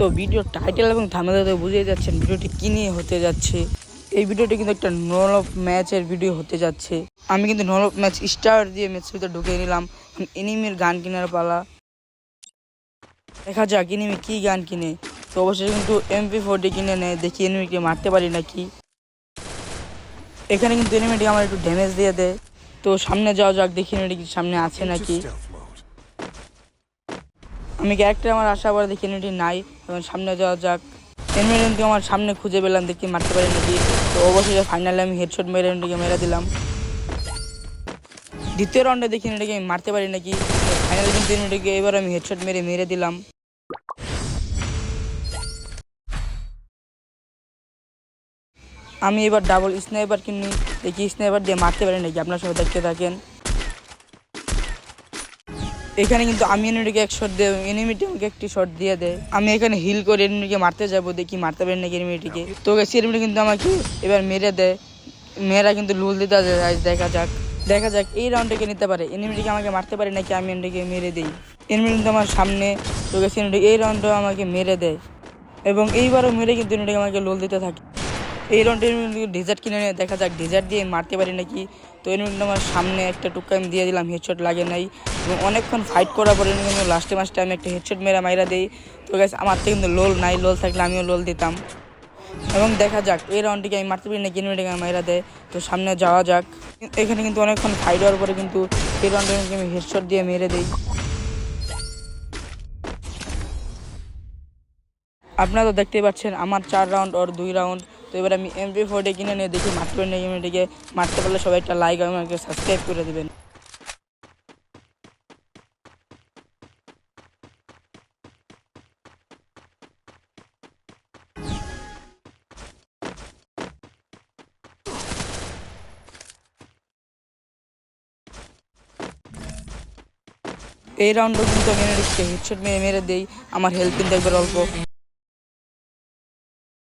তো ভিডিওর টাইটেল এবং থাম্বনেলে বুঝিয়ে যাচ্ছেন ভিডিওটি কী নিয়ে হতে যাচ্ছে। এই ভিডিওটি কিন্তু একটা নল অফ ম্যাচের ভিডিও হতে যাচ্ছে। আমি কিন্তু নল অফ ম্যাচ স্টার দিয়ে ম্যাচের ভিতরে ঢুকে নিলাম। এনিমির গান কেনার পালা, দেখা যাক এনিমি কী গান কিনে। তো অবশ্যই কিন্তু MP40 কিনে নেয়, দেখি এনিমিকে মারতে পারি নাকি। এখানে কিন্তু এনিমিটি আমার একটু ড্যামেজ দিয়ে দেয়। তো সামনে যাওয়া যাক, দেখি এনিমিটি সামনে আছে নাকি। আমি ক্যারেক্টার আমার আশা করে দেখি এনিমিটি নাই, এবং সামনে যাওয়া যাক। এনিমি কিন্তু আমার সামনে খুঁজে পেলাম, দেখি মারতে পারি নাকি। তো অবশ্যই ফাইনালে আমি হেডশট মেরে এনিমিটিকে মেরে দিলাম। দ্বিতীয় রাউন্ডে দেখি এনিমিটিকে আমি মারতে পারি নাকি। ফাইনালে কিন্তু এনিমিটিকে এবার আমি হেডশট মেরে দিলাম। আমি এবার ডাবল স্নাইপার কিনি, দেখি স্নাইপার দিয়ে মারতে পারি নাকি। আপনার সবাই দেখতে থাকেন। এখানে কিন্তু আমি এনিমিটিকে এক শট দিয়ে, এনিমিটি আমাকে একটি শট দিয়ে দেয়। আমি এখানে হিল করে এনিমিটিকে মারতে যাবো, দেখি মারতে পারি নাকি এনিমিটিকে। তো এনিমিটি কিন্তু আমাকে এবার মেরে দেয়। মেয়েরা কিন্তু লুল দিতে যায়। দেখা যাক এই রাউন্ডটাকে নিতে পারে। এনিমিটিকে আমাকে মারতে পারে নাকি, আমি এনিমিটিকে মেরে দিই। এনিমি কিন্তু আমার সামনে। তো এনিমিটি এই রাউন্ডটাও আমাকে মেরে দেয়, এবং এইবারও মেরে কিন্তু এনিমিটিকে আমাকে লুল দিতে থাকে। এই রাউন্ডে ডেজার্ট কিনে নিয়ে দেখা যাক ডেজার্ট দিয়ে মারতে পারি নাকি। তো এনিমিটি আমার সামনে একটা টুক্কা আমি দিয়ে দিলাম, হেডশট লাগে নাই। এবং অনেকক্ষণ ফাইট করার পরে কিন্তু লাস্টে আমি একটা হেডশট মাইরা দিই। তো গাইস আমার থেকে কিন্তু লোল নাই, লোল থাকলে আমিও লোল দিতাম। এবং দেখা যাক এই রাউন্ডটিকে আমি মারতে পারি নাকি, এনিমিটিকে মাইরা দেয়। তো সামনে যাওয়া যাক। এখানে কিন্তু অনেকক্ষণ ফাইট হওয়ার পরে কিন্তু এই রাউন্ডে আমি হেডশট দিয়ে মেরে দিই। আপনারা তো দেখতেই পাচ্ছেন আমার 4 রাউন্ড ওর 2 রাউন্ড। তো এবার আমি MP40 কিনে নিয়ে দেখি মারতে পারি নাকি এনিমিটিকে। মারতে পারলে সবাই একটা লাইক এবং আমাকে সাবস্ক্রাইব করে দেবেন। এই রাউন্ডও কিন্তু আমি এনিমিটিকে হেডশট মেরে দেই। আমার হেলথ কিন্তু একবার অল্প।